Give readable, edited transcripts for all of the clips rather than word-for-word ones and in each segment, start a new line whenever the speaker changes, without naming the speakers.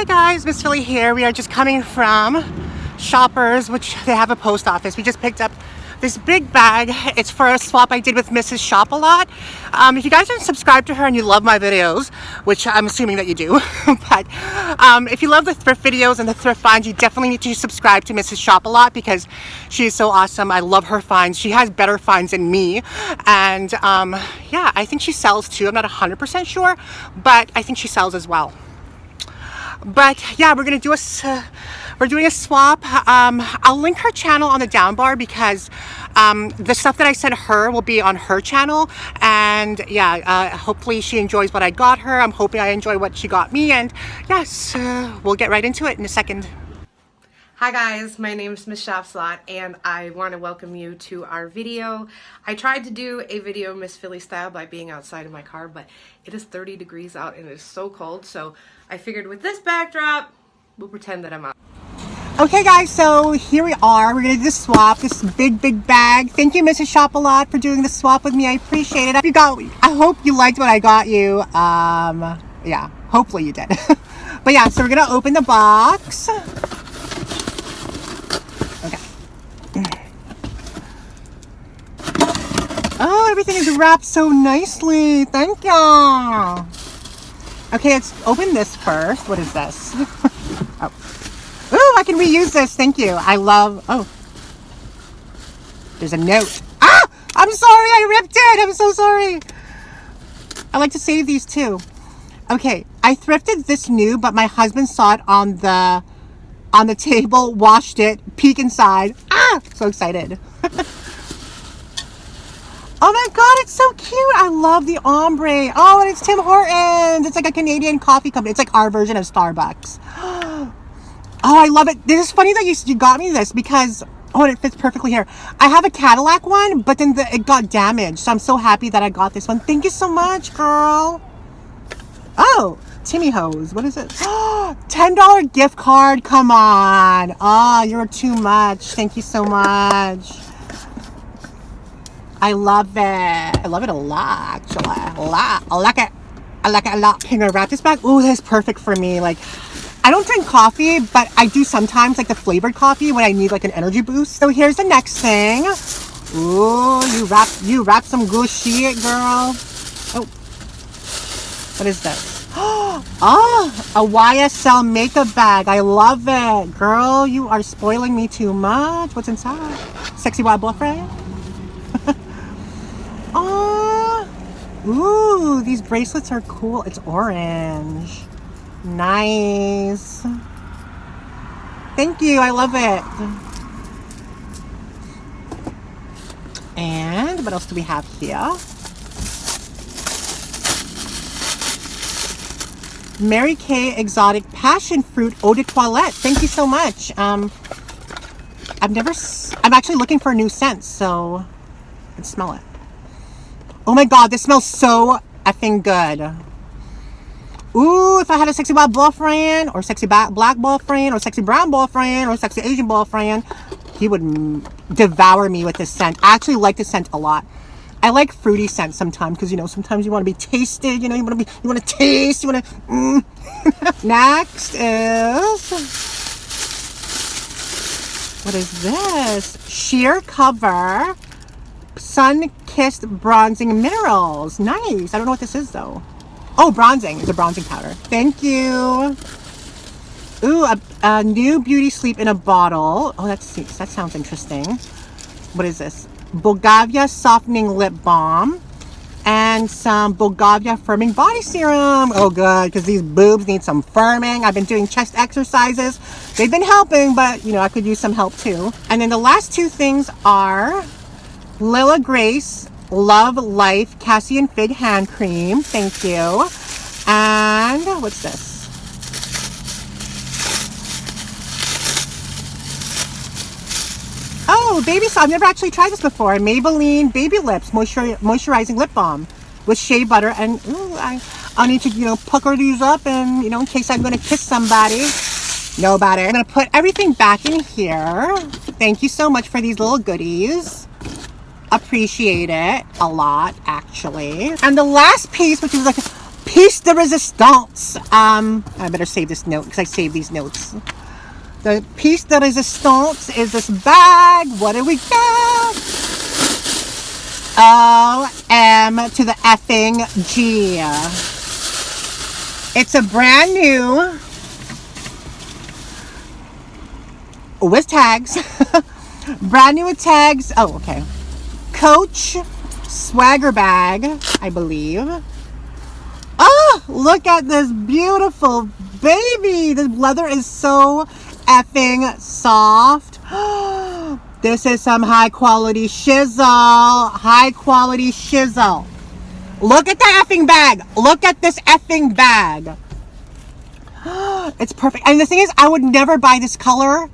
Hey guys, Miss Philly here. We are just coming from Shoppers, which they have a post office. We just picked up this big bag. It's for a swap I did with Mrs.Shopsalot. If you guys aren't subscribed to her and you love my videos, which I'm assuming that you do, but if you love the thrift videos and the thrift finds, you definitely need to subscribe to Mrs.Shopsalot because she is so awesome. I love her finds. She has better finds than me, and yeah, I think she sells too. I'm not 100% sure, but I think she sells as well. But yeah, we're doing a swap. I'll link her channel on the down bar because the stuff that I sent her will be on her channel, and yeah, hopefully she enjoys what I got her. I'm hoping I enjoy what she got me, and yes, we'll get right into it in a second.
Hi guys, my name is Mrs.Shopsalot and I want to welcome you to our video. I tried to do a video Miss Philly style by being outside of my car, but it is 30 degrees out and it is so cold, so I figured with this backdrop, we'll pretend that I'm out.
Okay guys, so here we are. We're gonna do the swap, this big bag. Thank you Mrs.Shopsalot for doing the swap with me. I appreciate it. I hope you liked what I got you. Yeah, hopefully you did. But yeah, so we're gonna open the box. Oh, everything is wrapped so nicely. Thank you. Okay, let's open this first. What is this? Oh. Ooh, I can reuse this. Thank you. I love... Oh. There's a note. Ah! I'm sorry. I ripped it. I'm so sorry. I like to save these too. Okay. I thrifted this new, but my husband saw it on the table, washed it, peek inside. Ah! So excited. Oh my god, it's so cute. I love the ombre. Oh, and it's Tim Hortons. It's like a Canadian coffee company. It's like our version of Starbucks. Oh, I love it. This is funny that you got me this because, oh, and it fits perfectly here. I have a Cadillac one, but then it got damaged. So I'm so happy that I got this one. Thank you so much, girl. Oh, Timmy Hose. What is it? $10 gift card. Come on. Oh, you're too much. Thank you so much. I love it. I love it a lot, actually. A lot. I like it. I like it a lot. Can I wrap this bag? Ooh, that's perfect for me. Like, I don't drink coffee, but I do sometimes, like the flavored coffee when I need like an energy boost. So here's the next thing. Ooh, you wrap some good shit, girl. Oh, what is this? Oh, a YSL makeup bag. I love it. Girl, you are spoiling me too much. What's inside? Sexy wild boyfriend? Oh, ooh, these bracelets are cool. It's orange. Nice. Thank you. I love it. And what else do we have here? Mary Kay Exotic Passion Fruit Eau de Toilette. Thank you so much. I'm actually looking for a new scent, so I can smell it. Oh my god, this smells so effing good. Ooh, if I had a sexy white boyfriend, or sexy black boyfriend, or sexy brown boyfriend, or sexy Asian boyfriend, he would devour me with this scent. I actually like this scent a lot. I like fruity scents sometimes, because, you know, sometimes you want to be tasted, you know, you want to taste, you want to... Next is... What is this? Sheer Cover Sun-Kissed Bronzing Minerals. Nice. I don't know what this is though. Oh, bronzing. It's a bronzing powder. Thank you. Ooh, a new beauty sleep in a bottle. Oh, that sounds interesting. What is this? Bulgavia Softening Lip Balm. And some Bulgavia Firming Body Serum. Oh, good, because these boobs need some firming. I've been doing chest exercises. They've been helping, but, you know, I could use some help too. And then the last two things are Lila Grace Love Life Cassie and Fig Hand Cream. Thank you. And what's this? Oh, baby soap. I've never actually tried this before. Maybelline Baby Lips Moisturizing Lip Balm with shea butter. And ooh, I'll need to, you know, pucker these up and, you know, in case I'm going to kiss somebody. Nobody. I'm going to put everything back in here. Thank you so much for these little goodies. Appreciate it a lot, actually. And the last piece, which is like piece de resistance. I better save this note because I save these notes. The piece de resistance is this bag. What do we got? O-M to the effing G. It's a brand new with tags. Brand new with tags. Oh, okay. Coach swagger bag, I believe. Oh, look at this beautiful baby. The leather is so effing soft. This is some high quality shizzle. High quality shizzle. Look at the effing bag. Look at this effing bag. It's perfect. And the thing is, I would never buy this color.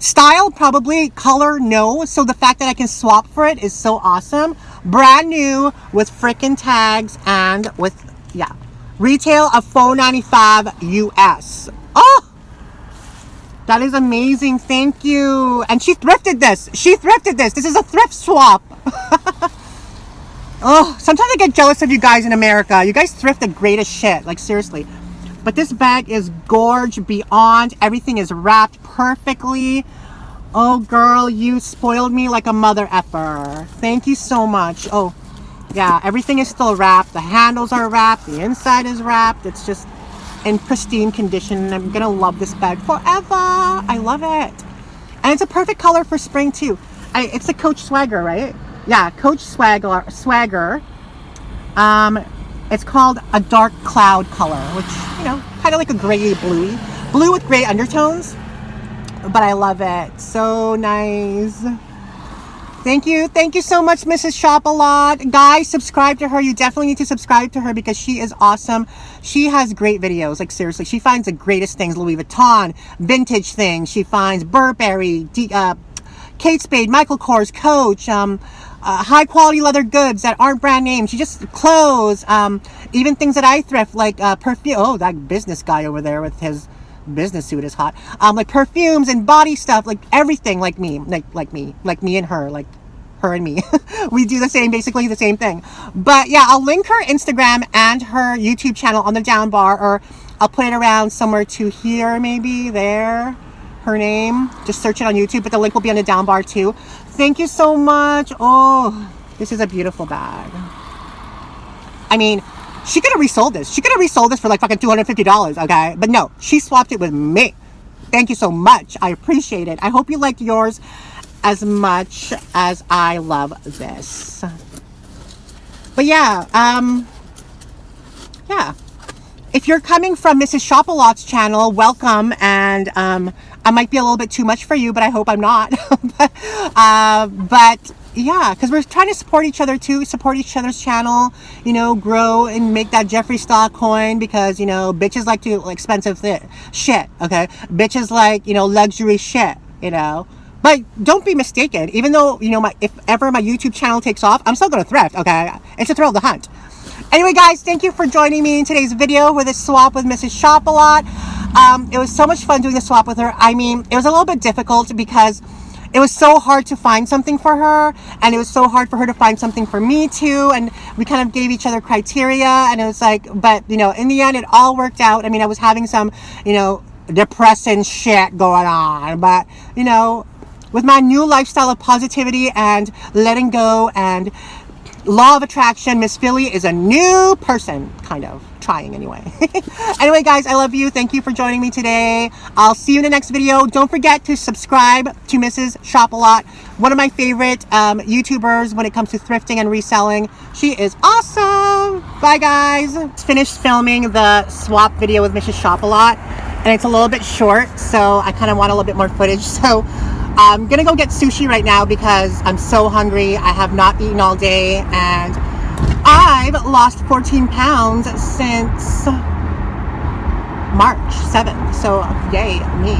Style, probably. Color, no. So the fact that I can swap for it is so awesome. Brand new with freaking tags and with, yeah. Retail of $4.95 US. Oh! That is amazing. Thank you. And she thrifted this. She thrifted this. This is a thrift swap. Oh, sometimes I get jealous of you guys in America. You guys thrift the greatest shit. Like, seriously. But this bag is gorge beyond. Everything is wrapped perfectly. Oh, girl, you spoiled me like a mother effer. Thank you so much. Oh, yeah, everything is still wrapped. The handles are wrapped. The inside is wrapped. It's just in pristine condition. I'm going to love this bag forever. I love it. And it's a perfect color for spring, too. It's a Coach Swagger, right? Yeah, Coach Swagger. It's called a dark cloud color, which, you know, kind of like a gray bluey. Blue with gray undertones. But I love it. So nice. Thank you. Thank you so much, Mrs. Shopsalot. Guys, subscribe to her. You definitely need to subscribe to her because she is awesome. She has great videos. Like, seriously, she finds the greatest things. Louis Vuitton, vintage things. She finds Burberry, Kate Spade, Michael Kors, Coach, high quality leather goods that aren't brand names. She just clothes, even things that I thrift, like perfume. Oh, that business guy over there with his business suit is hot. Like perfumes and body stuff, like everything, like me and her, like her and me. We do the same, basically the same thing. But yeah, I'll link her Instagram and her YouTube channel on the down bar, or I'll put it around somewhere to here, maybe there. Her name, just search it on YouTube, but the link will be on the down bar too. Thank you so much. Oh, this is a beautiful bag. I mean, she could have resold this. She could have resold this for like fucking $250, okay? But no, she swapped it with me. Thank you so much. I appreciate it. I hope you liked yours as much as I love this. But yeah, yeah. If you're coming from Mrs. Shopsalot's channel, welcome. And I might be a little bit too much for you, but I hope I'm not. But yeah, because we're trying to support each other too, support each other's channel, you know, grow and make that Jeffree Star coin, because, you know, bitches like to expensive shit, okay? Bitches like, you know, luxury shit, you know? But don't be mistaken, even though, you know, if ever my YouTube channel takes off, I'm still going to thrift, okay? It's a thrill of the hunt. Anyway, guys, thank you for joining me in today's video with this swap with Mrs. Shopsalot. It was so much fun doing the swap with her. I mean, it was a little bit difficult because it was so hard to find something for her, and it was so hard for her to find something for me too, and we kind of gave each other criteria, and it was like, but, you know, in the end, it all worked out. I mean, I was having some, you know, depressing shit going on, but, you know, with my new lifestyle of positivity and letting go and law of attraction, Miss Philly is a new person, kind of. Trying anyway. Anyway, guys, I love you. Thank you for joining me today. I'll see you in the next video. Don't forget to subscribe to Mrs. Shopsalot, one of my favorite YouTubers when it comes to thrifting and reselling. She is awesome. Bye, guys. Finished filming the swap video with Mrs. Shopsalot, and it's a little bit short, so I kind of want a little bit more footage. So I'm gonna go get sushi right now because I'm so hungry. I have not eaten all day, and I've lost 14 pounds since March 7th, so yay me.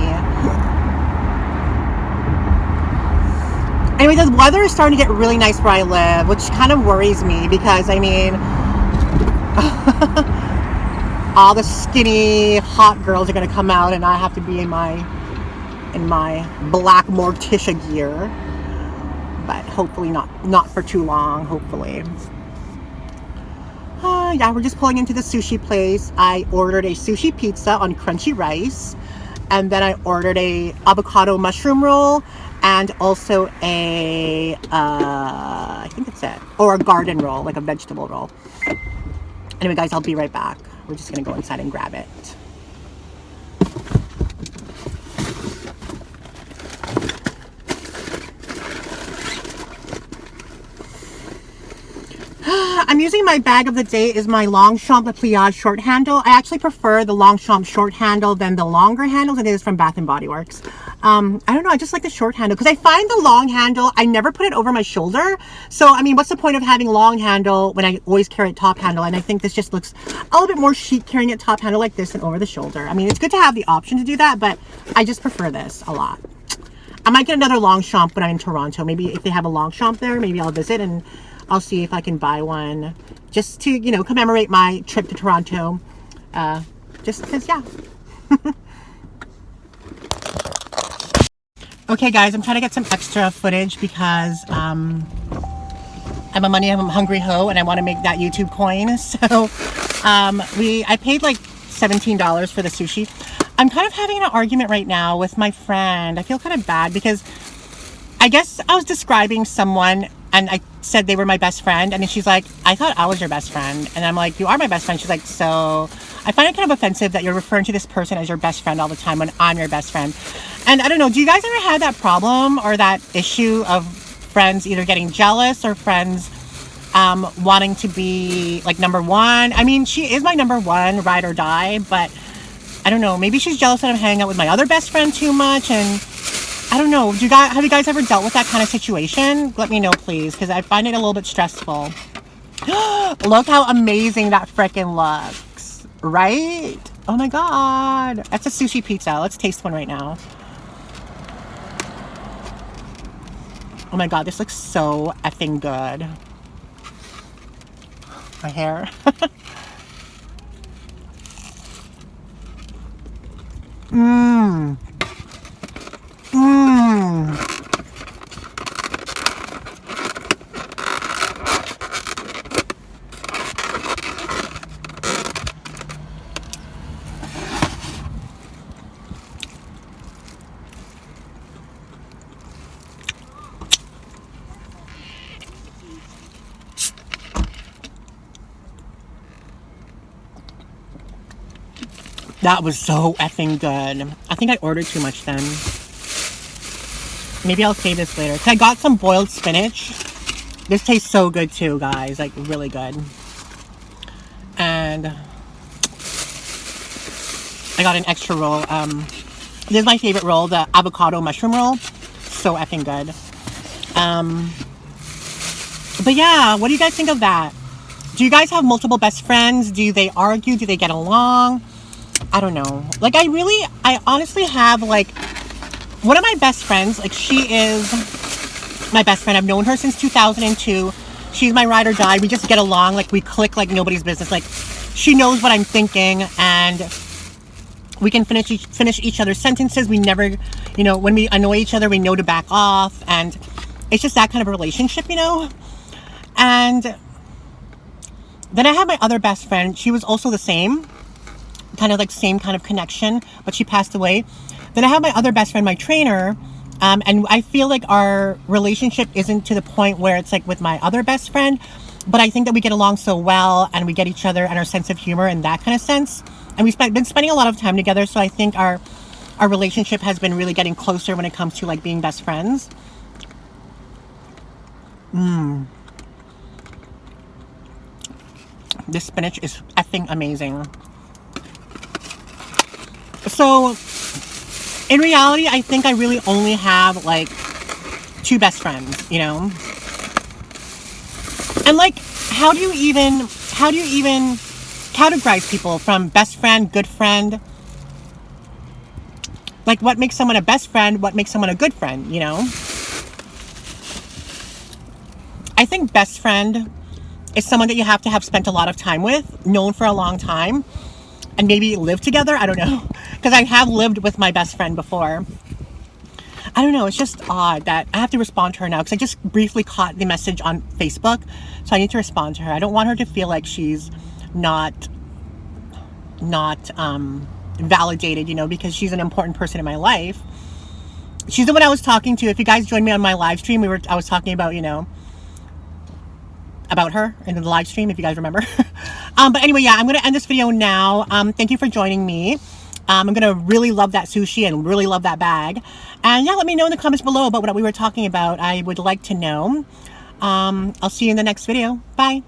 Anyway, the weather is starting to get really nice where I live, which kind of worries me because, I mean, all the skinny hot girls are going to come out and I have to be in my black Morticia gear, but hopefully not for too long, hopefully. Yeah, we're just pulling into the sushi place. I ordered a sushi pizza on crunchy rice, and then I ordered a avocado mushroom roll, and also a I think that's it, or a garden roll, like a vegetable roll. Anyway, guys, I'll be right back. We're just gonna go inside and grab it. I'm using my bag of the day is my Longchamp pliage short handle. I actually prefer the Longchamp short handle than the longer handles, and it is from Bath and Body Works. I don't know, I just like the short handle because I find the long handle, I never put it over my shoulder. So, I mean, what's the point of having long handle when I always carry it top handle? And I think this just looks a little bit more chic carrying it top handle like this and over the shoulder. I mean, it's good to have the option to do that, but I just prefer this a lot. I might get another Longchamp when I'm in Toronto. Maybe if they have a Longchamp there, maybe I'll visit and I'll see if I can buy one just to, you know, commemorate my trip to Toronto. Just because, yeah. Okay, guys, I'm trying to get some extra footage because I'm a hungry hoe and I want to make that YouTube coin. So I paid like $17 for the sushi. I'm kind of having an argument right now with my friend. I feel kind of bad because I guess I was describing someone and I said they were my best friend, and then she's like, I thought I was your best friend. And I'm like, you are my best friend. She's like, so I find it kind of offensive that you're referring to this person as your best friend all the time when I'm your best friend. And I don't know, do you guys ever have that problem or that issue of friends either getting jealous or friends wanting to be like number one? I mean, she is my number one, ride or die, but I don't know, maybe she's jealous that I'm hanging out with my other best friend too much. And I don't know, have you guys ever dealt with that kind of situation? Let me know, please, because I find it a little bit stressful. Look how amazing that frickin' looks, right? Oh my god, that's a sushi pizza. Let's taste one right now. Oh my god, this looks so effing good. My hair. Mmm. Mmm. That was so effing good. I think I ordered too much then. Maybe I'll save this later. I got some boiled spinach. This tastes so good too, guys. Like, really good. And I got an extra roll. This is my favorite roll, the avocado mushroom roll. So effing good. But yeah, what do you guys think of that? Do you guys have multiple best friends? Do they argue? Do they get along? I don't know. Like, I honestly have, like, one of my best friends, like, she is my best friend. I've known her since 2002. She's my ride or die. We just get along. Like, we click like nobody's business. Like, she knows what I'm thinking, and we can finish each other's sentences. We never, you know, when we annoy each other, we know to back off, and it's just that kind of a relationship, you know? And then I have my other best friend. She was also the same. Kind of like same kind of connection, but she passed away. Then I have my other best friend, my trainer, and I feel like our relationship isn't to the point where it's like with my other best friend, but I think that we get along so well and we get each other and our sense of humor in that kind of sense. And we've been spending a lot of time together, so I think our relationship has been really getting closer when it comes to like being best friends. This spinach is effing amazing. So, in reality, I think I really only have, like, 2 best friends, you know? And, like, how do you even categorize people from best friend, good friend? Like, what makes someone a best friend? What makes someone a good friend, you know? I think best friend is someone that you have to have spent a lot of time with, known for a long time, and maybe live together. I don't know, because I have lived with my best friend before. I don't know, it's just odd that I have to respond to her now because I just briefly caught the message on Facebook, so I need to respond to her. I don't want her to feel like she's not validated, you know, because she's an important person in my life. She's the one I was talking to. If you guys joined me on my live stream, I was talking about, you know, about her in the live stream, if you guys remember. But anyway, yeah, I'm going to end this video now. Thank you for joining me. I'm going to really love that sushi and really love that bag. And yeah, let me know in the comments below about what we were talking about. I would like to know. I'll see you in the next video. Bye.